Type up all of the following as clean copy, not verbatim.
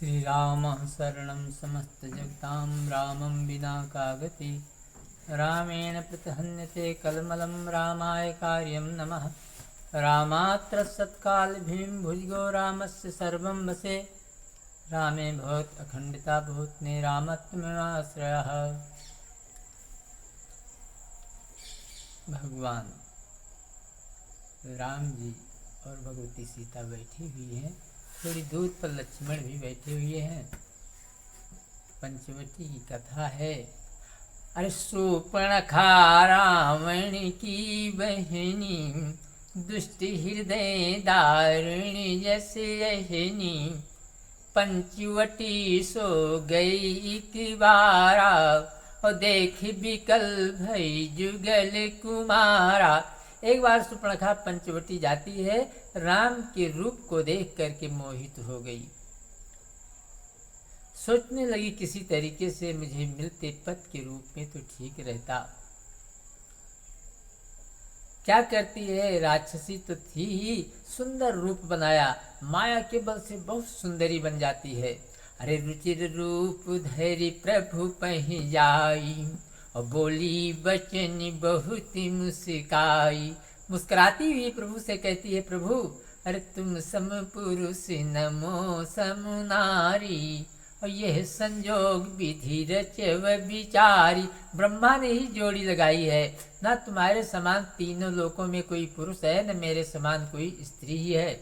श्रीरामः शरणं समस्तजगतां रामं विना का गति रामेण प्रतिहन्यते कलमलं रामाय कार्यं नमः रामात्र सत्कालभीं भुजगो रामस्य सर्वं वसे रामे भवत् अखण्डिता भूत्ने रामत्वमेवाश्रयः। भगवान राम जी और भगवती सीता बैठी हुई हैं, थोड़ी दूर पर लक्ष्मण भी बैठे हुए हैं। पंचवटी की कथा है। अरे शूर्पणखा रावण की बहनी, दुष्ट हृदय दारुणी जैसे यहनी, पंचवटी सो गई एक बारा, और देख बिकल भई जुगल कुमारा। एक बार शूर्पणखा पंचवटी जाती है, राम के रूप को देख करके मोहित हो गई। सोचने लगी किसी तरीके से मुझे मिलते पति के रूप में तो ठीक रहता। क्या करती है, राक्षसी तो थी ही, सुंदर रूप बनाया, माया के बल से बहुत सुंदरी बन जाती है। अरे रुचिर रूप धरि प्रभु पहि जाई, और बोली बचन बहुत मुस्काई। मुस्कुराती हुई प्रभु से कहती है, प्रभु अरे तुम सम पुरुष नमो सम नारी, और यह संजोग विधि रचव विचारी। ब्रह्मा ने ही जोड़ी लगाई है, ना तुम्हारे समान तीनों लोकों में कोई पुरुष है, न मेरे समान कोई स्त्री ही है।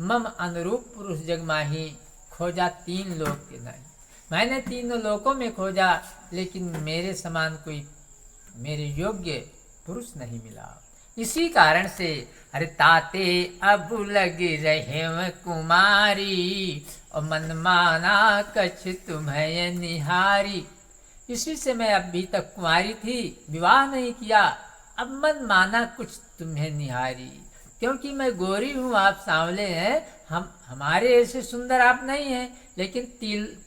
मम अनुरूप पुरुष जग माही, खोजा तीन लोक के नहीं। मैंने तीनों लोकों में खोजा, लेकिन मेरे समान कोई मेरे योग्य पुरुष नहीं मिला। इसी कारण से अरे ताते अब लग रहे कुमारी, और मन माना कछ तुम्हें निहारी। इसी से मैं अभी तक कुमारी थी, विवाह नहीं किया, अब मन माना कुछ तुम्हें निहारी। क्योंकि मैं गोरी हूँ, आप सांवले हैं, हमारे ऐसे सुंदर आप नहीं हैं, लेकिन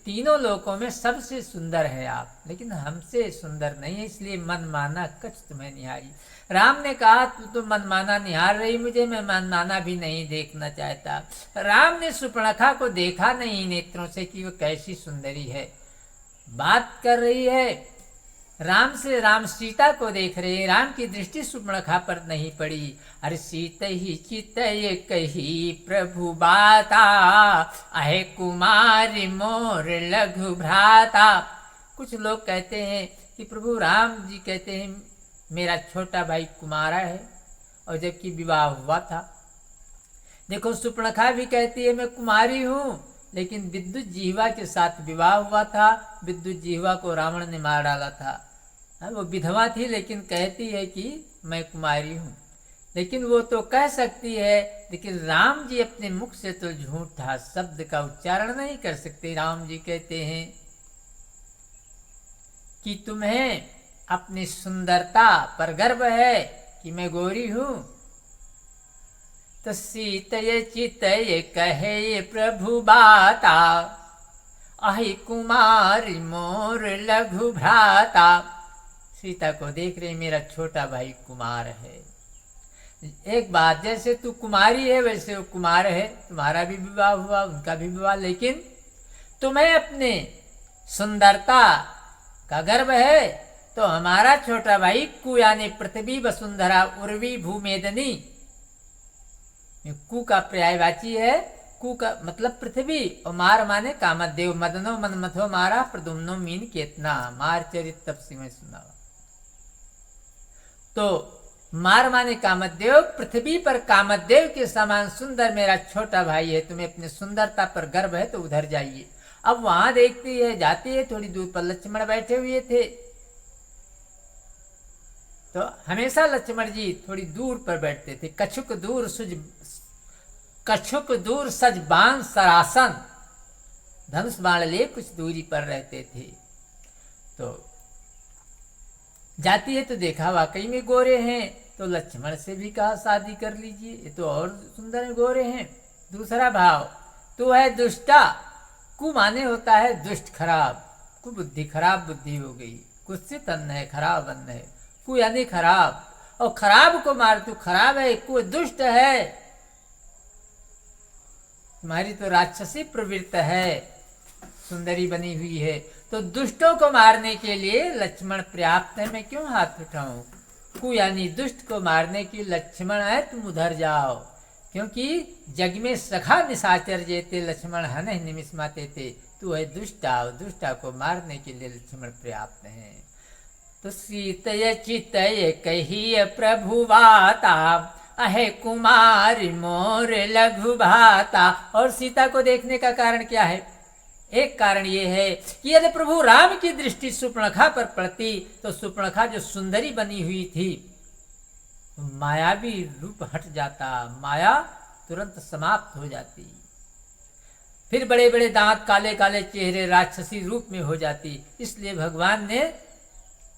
तीनों लोकों में सबसे सुंदर है आप, लेकिन हमसे सुंदर नहीं है, इसलिए मन माना कछ तुम्हें निहारी। राम ने कहा तू तो मन माना निहार रही मुझे, मैं मन माना भी नहीं देखना चाहता। राम ने शूर्पणखा को देखा नहीं नेत्रों से कि वो कैसी सुंदरी है। बात कर रही है राम से, राम सीता को देख रहे, राम की दृष्टि शूर्पणखा पर नहीं पड़ी। अरे सीता ही चितय कही प्रभु बाता, अहे कुमारी मोर लघु भ्राता। कुछ लोग कहते हैं कि प्रभु राम जी कहते हैं मेरा छोटा भाई कुमारा है, और जबकि विवाह हुआ था। देखो शूर्पणखा भी कहती है मैं कुमारी हूँ, लेकिन विद्युत जिह्वा के साथ विवाह हुआ था। विद्युत जिह्वा को रावण ने मार डाला था। वो विधवा थी, लेकिन कहती है कि मैं कुमारी हूँ। लेकिन वो तो कह सकती है, लेकिन राम जी अपने मुख से तो झूठा शब्द का उच्चारण नहीं कर सकते। राम जी कहते हैं कि तुम्हें अपनी सुंदरता पर गर्व है कि मैं गोरी हूँ। तो सीतय चितय कहे प्रभु बाता, अहि कुमारी मोर लघु भ्राता। सीता को देख रही मेरा छोटा भाई कुमार है। एक बात, जैसे तू कुमारी है वैसे वो कुमार है, तुम्हारा भी विवाह हुआ, उनका भी विवाह, लेकिन तुम्हें अपने सुंदरता का गर्व है, तो हमारा छोटा भाई कु यानी पृथ्वी वसुंधरा उर्वी भूमेदनी। कु का पर्यायवाची है, कु का मतलब पृथ्वी, और मार माने कामदेव। मदनो मनमथो मारा, प्रदुम्नो मीन केतना, मार चरित तपसी में सुना। तो मार माने कामदेव, पृथ्वी पर कामदेव के समान सुंदर मेरा छोटा भाई है, तुम्हें अपनी सुंदरता पर गर्व है तो उधर जाइए। अब वहां देखती है, जाती है, थोड़ी दूर पर लक्ष्मण बैठे हुए थे। तो हमेशा लक्ष्मण जी थोड़ी दूर पर बैठते थे। कछुक दूर सज बाण सरासन, धनुष बाण ले कुछ दूरी पर रहते थे। तो जाती है तो देखा वाकई में गोरे हैं, तो लक्ष्मण से भी कहा शादी कर लीजिए, ये तो और सुंदर गोरे हैं। दूसरा भाव, तू है दुष्टा। कु माने होता है दुष्ट, खराब, कुबुद्धि, खराब बुद्धि हो गई, कुत्सित अन्न है, खराब अन्न है। कु यानी खराब, और खराब को मार, तू खराब है, कु दुष्ट है। तुम्हारी तो राक्षसी प्रवृत्ति है, सुंदरी बनी हुई है, तो दुष्टों को मारने के लिए लक्ष्मण पर्याप्त है, मैं क्यों हाथ उठाऊं? कु यानी दुष्ट को मारने की लक्ष्मण है, तुम उधर जाओ, क्योंकि जग में सखा निशाचर जेते लक्ष्मण हन निमिषमाते थे, तू है दुष्टा, दुष्टा को मारने के लिए लक्ष्मण पर्याप्त है। तो सीतय चितय कही प्रभुवाता, अहे कुमार मोर लघु भाता। और सीता को देखने का कारण क्या है? एक कारण ये है कि यदि प्रभु राम की दृष्टि सुपर्णखा पर पड़ती तो सुपर्णखा जो सुंदरी बनी हुई थी, मायावी रूप हट जाता, माया तुरंत समाप्त हो जाती, फिर बड़े बड़े दांत, काले काले चेहरे, राक्षसी रूप में हो जाती। इसलिए भगवान ने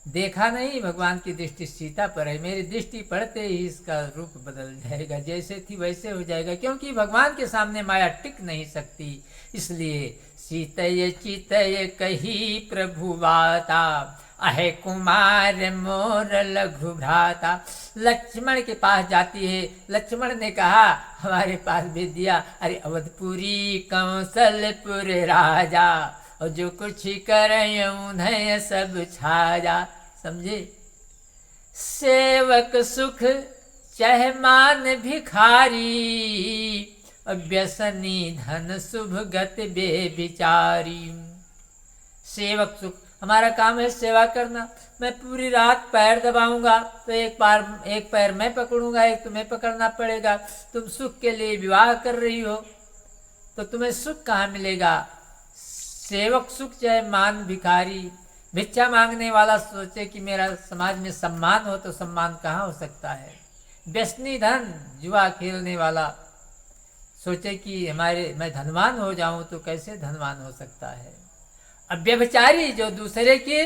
देखा नहीं, भगवान की दृष्टि सीता पर है, मेरी दृष्टि पड़ते ही इसका रूप बदल जाएगा, जैसे थी वैसे हो जाएगा, क्योंकि भगवान के सामने माया टिक नहीं सकती। इसलिए सीतय चितय कही प्रभुवाता, अहे कुमार मोर लघु भ्राता। लक्ष्मण के पास जाती है, लक्ष्मण ने कहा हमारे पास भेज दिया, अरे अवधपुरी कौशलपुर राजा, और जो कुछ करय उन्हें सब छाजा। समझे? सेवक सुख चाहे मान भिखारी, व्यसनी धन शुभ गति बेविचारी। सेवक सुख, हमारा काम है सेवा करना, मैं पूरी रात पैर दबाऊंगा तो एक पैर मैं पकड़ूंगा, एक तुम्हें पकड़ना पड़ेगा। तुम सुख के लिए विवाह कर रही हो तो तुम्हें सुख कहाँ मिलेगा? सेवक सुख चाहे मान भिखारी। भिक्षा मांगने वाला सोचे कि मेरा समाज में सम्मान हो, तो सम्मान कहाँ हो सकता है? व्यसनी धन, जुआ खेलने वाला सोचे कि मैं धनवान हो जाऊं, तो कैसे धनवान हो सकता है? अब व्यभिचारी, जो दूसरे की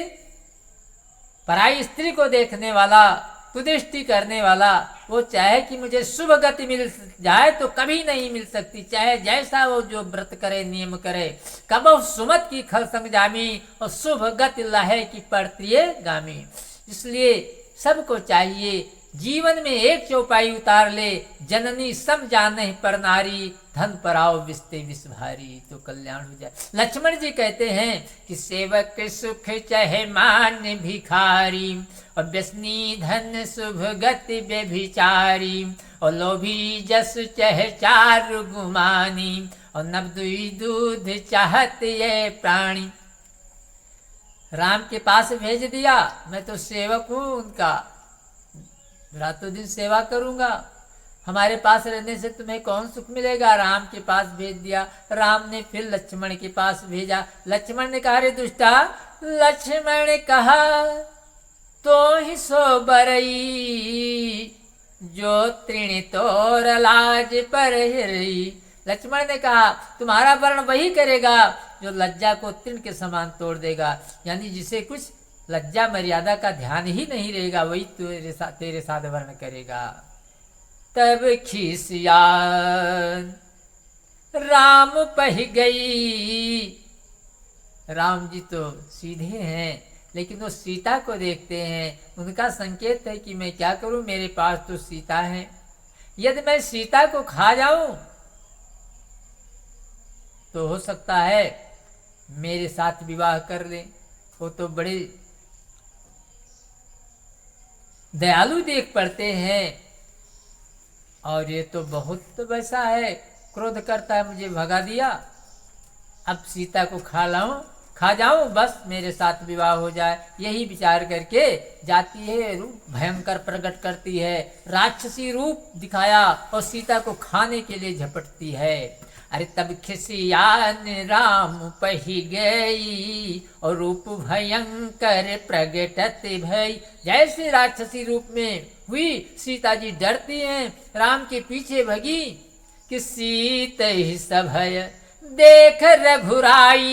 पराई स्त्री को देखने वाला, कुदृष्टि करने वाला, वो चाहे कि मुझे शुभ गति मिल जाए तो कभी नहीं मिल सकती, चाहे जैसा वो जो व्रत करे, नियम करे। कबो सुमत की खल संग जामी, और शुभ गति लहे की पड़ती गामी। इसलिए सबको चाहिए जीवन में एक चौपाई उतार ले, जननी सम जाने पर नारी, धन पराओ विस्ते विष भारी, तो कल्याण हो जाए। लक्ष्मण जी कहते हैं कि सेवक सुख चाहे मान भिखारी, और व्यसनी धन शुभ गति व्यभिचारी, और लोभी जस चाहे चार गुमानी, और नवदुई दूध चाहत ये प्राणी। राम के पास भेज दिया, मैं तो सेवक हूँ उनका, रातों दिन सेवा करूंगा, हमारे पास रहने से तुम्हें कौन सुख मिलेगा? राम के पास भेज दिया। राम ने फिर लक्ष्मण के पास भेजा। लक्ष्मण ने कहा, रे दुष्टा, लक्ष्मण ने कहा तो ही सो बरई, जो तृण तोर लाज पर हिरई। लक्ष्मण ने कहा तुम्हारा वर्ण वही करेगा जो लज्जा को तृण के समान तोड़ देगा, यानी जिसे कुछ लज्जा मर्यादा का ध्यान ही नहीं रहेगा, वही तेरे साथ वर्ण करेगा। तब खिसियान राम पह गई। राम जी तो सीधे हैं, लेकिन वो सीता को देखते हैं, उनका संकेत है कि मैं क्या करूं, मेरे पास तो सीता है, यदि मैं सीता को खा जाऊं तो हो सकता है मेरे साथ विवाह कर ले। वो तो बड़े दयालु देख पड़ते हैं, और ये तो बहुत वैसा है, क्रोध करता है, मुझे भगा दिया, अब सीता को खा जाऊं, बस मेरे साथ विवाह हो जाए, यही विचार करके जाती है, रूप भयंकर प्रकट करती है, राक्षसी रूप दिखाया और सीता को खाने के लिए झपटती है। अरे तब खिसियान राम पही गई, और रूप भयंकर प्रगटत भई। जैसे राक्षसी रूप में हुई, सीता जी डरती हैं, राम के पीछे भगी कि सीत ही सभय देख रघुराई,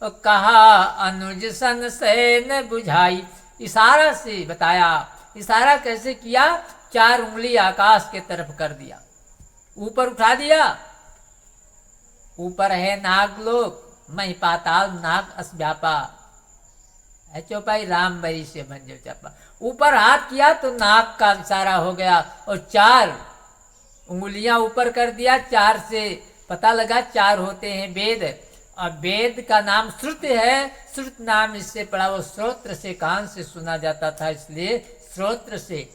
और कहा अनुज सन से न बुझाई। इशारा से बताया, इशारा कैसे किया? 4 उंगली आकाश के तरफ कर दिया, ऊपर उठा दिया, ऊपर है नागलोक, मही पाताल नाग अस व्यापा, चौपाई राम बरी से भंजो चापा। ऊपर हाथ किया तो नाग का इशारा हो गया, और 4 उंगलियां ऊपर कर दिया 4 से, पता लगा 4 होते हैं वेद। और वेद का नाम श्रुत है, श्रुत नाम इससे पड़ा, वो श्रोत्र से कान से सुना जाता था, इसलिए श्रोत्र से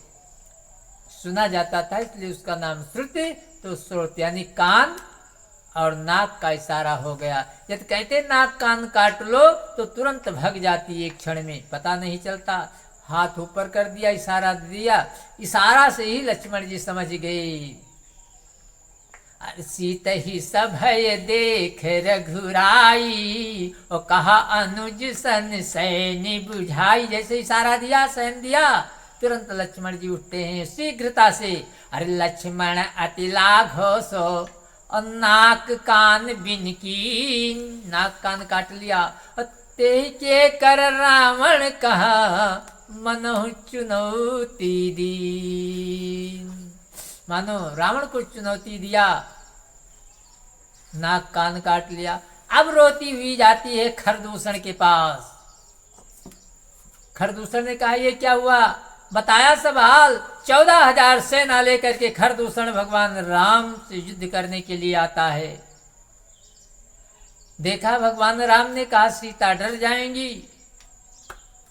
सुना जाता था, इसलिए उसका नाम श्रुति। तो श्रोत यानी कान और नाक का इशारा हो गया। यदि कहते नाक कान काट लो तो तुरंत भग जाती है, एक क्षण में पता नहीं चलता। हाथ ऊपर कर दिया, इशारा दिया, इशारा से ही लक्ष्मण जी समझ गए। सीत ही सभय देख रघुराई, और कहा अनुज सन सैनी बुझाई। जैसे इशारा दिया, सैन दिया, तुरंत लक्ष्मण जी उठते हैं शीघ्रता से। अरे लक्ष्मण अति लाघो सो, और नाक कान बिन की, नाक कान काट लिया। ते के कर रावण कहा, मनहु चुनौती दी। मानो रावण को चुनौती दिया, नाक कान काट लिया। अब रोती हुई जाती है खरदूषण के पास। खरदूषण ने कहा ये क्या हुआ, बताया सब हाल। 14,000 सेना लेकर के खरदूषण भगवान राम से युद्ध करने के लिए आता है। देखा भगवान राम ने कहा सीता डर जाएंगी।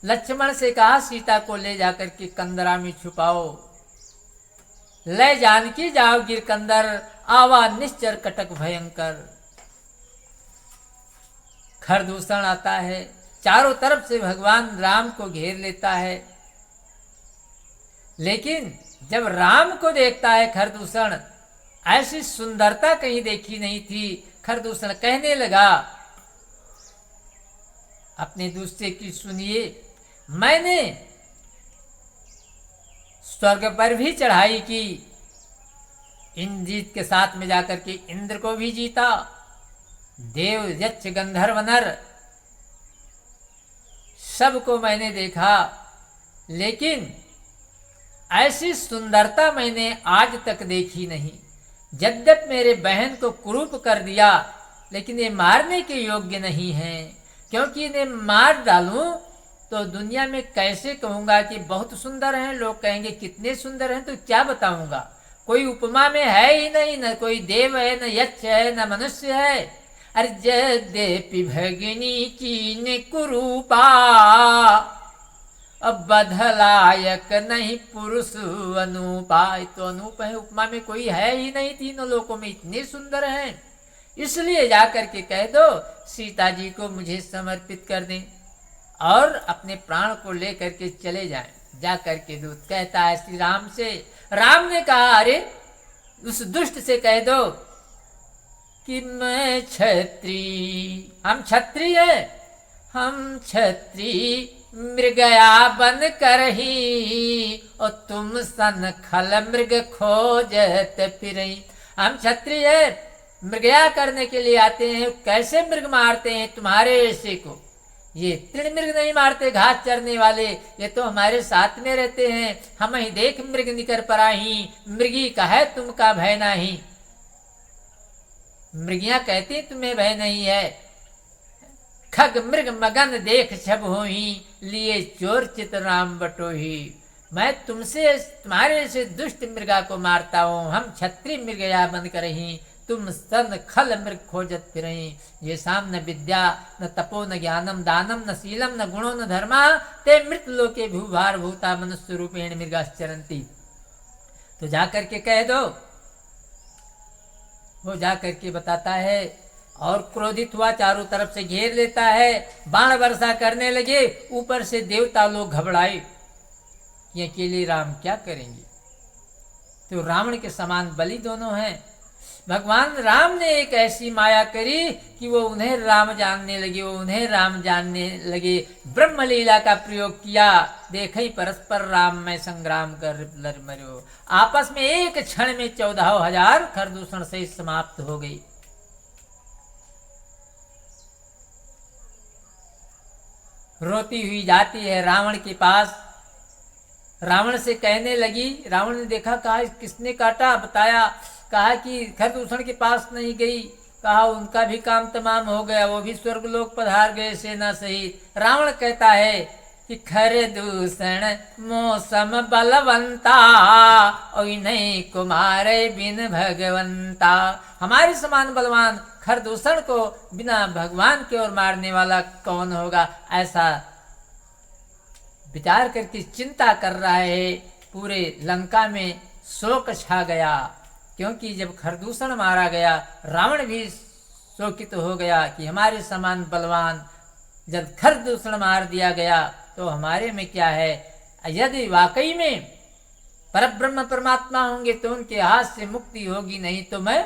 लक्ष्मण से कहा सीता को ले जाकर के कंदरा में छुपाओ। ले जानकी जाओ गिरकंदर, आवा निश्चर कटक भयंकर। खरदूषण आता है, चारों तरफ से भगवान राम को घेर लेता है। लेकिन जब राम को देखता है खरदूषण, ऐसी सुंदरता कहीं देखी नहीं थी। खरदूषण कहने लगा अपने दूसरे की, सुनिए मैंने स्वर्ग पर भी चढ़ाई की, इंद्रजीत के साथ में जाकर के इंद्र को भी जीता, देव यक्ष गंधर्व नर सबको मैंने देखा, लेकिन ऐसी सुंदरता मैंने आज तक देखी नहीं। यद्यप मेरे बहन को कुरूप कर दिया, लेकिन ये मारने के योग्य नहीं है, क्योंकि इन्हें मार डालूं तो दुनिया में कैसे कहूंगा कि बहुत सुंदर हैं। लोग कहेंगे कितने सुंदर हैं, तो क्या बताऊंगा, कोई उपमा में है ही नहीं, न कोई देव है, न यक्ष है, न मनुष्य है। अरे यद्यपि भगिनी कीन कुरूपा, अब बधलायक नहीं पुरुष अनूपा। तो अनूप है, उपमा में कोई है ही नहीं, तीनों लोकों में इतने सुंदर हैं। इसलिए जाकर के कह दो सीता जी को मुझे समर्पित कर दें और अपने प्राण को लेकर के चले जाएं। जाकर के दूत कहता है श्री राम से। राम ने कहा अरे उस दुष्ट से कह दो कि मैं क्षत्रिय, हम क्षत्रिय है, हम क्षत्रिय मृगया बन कर ही, और तुम सन खल मृग खोजत फिरई। हम क्षत्रिय है, मृगया करने के लिए आते हैं। कैसे मृग मारते हैं तुम्हारे ऐसे को, ये तृण मृग नहीं मारते, घास चरने वाले, ये तो हमारे साथ में रहते हैं। हम ही देख मृग निकर पराही, मृगी का है तुमका भय नहीं। मृगियां कहती तुम्हें भय नहीं है। खग मृग मगन देख छब होही, लिए चोर चित राम बटोही। मैं तुमसे तुम्हारे से दुष्ट मृगा को मारता हूँ। हम क्षत्रिय मृगया बन कर ही, तुम सन खल मृग खोजत फिरही। ये शाम न विद्या न तपो न ज्ञानम दानम न शीलम न गुणो न धर्मा, ते मृत लोके भूभार भूता मनुष्य रूपेण मृगाश्चरंती। तो जाकर के कह दो। वो जाकर के बताता है और क्रोधित हुआ, चारों तरफ से घेर लेता है, बाण वर्षा करने लगे। ऊपर से देवता लोग घबराए कि अकेले राम क्या करेंगे। तो रावण के समान बलि दोनों हैं। भगवान राम ने एक ऐसी माया करी कि वो उन्हें राम जानने लगे, वो उन्हें राम जानने लगे। ब्रह्म लीला का प्रयोग किया, देखई परस्पर राम में संग्राम कर लड़ मरो। आपस में एक क्षण में 14,000 खरदूषण से समाप्त हो गई। रोती हुई जाती है रावण के पास। रावण से कहने लगी, रावण ने देखा, कहा किसने काटा, बताया, कहा कि खरदूषण के पास नहीं गई, कहा उनका भी काम तमाम हो गया, वो भी स्वर्गलोक पधार गए सेना सहित। रावण कहता है कि खर दूषण मौसम बलवंता ओई नहीं कुमारे बिन भगवंता। हमारे समान बलवान खरदूषण को बिना भगवान की ओर मारने वाला कौन होगा, ऐसा विचार करके चिंता कर रहा है। पूरे लंका में शोक छा गया, क्योंकि जब खरदूषण मारा गया रावण भी शोकित हो गया कि हमारे समान बलवान जब खरदूषण मार दिया गया तो हमारे में क्या है। यदि वाकई में परब्रह्म परमात्मा होंगे तो उनके हाथ से मुक्ति होगी, नहीं तो मैं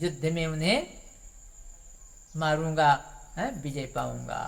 युद्ध में उन्हें मारूंगा, विजय पाऊंगा।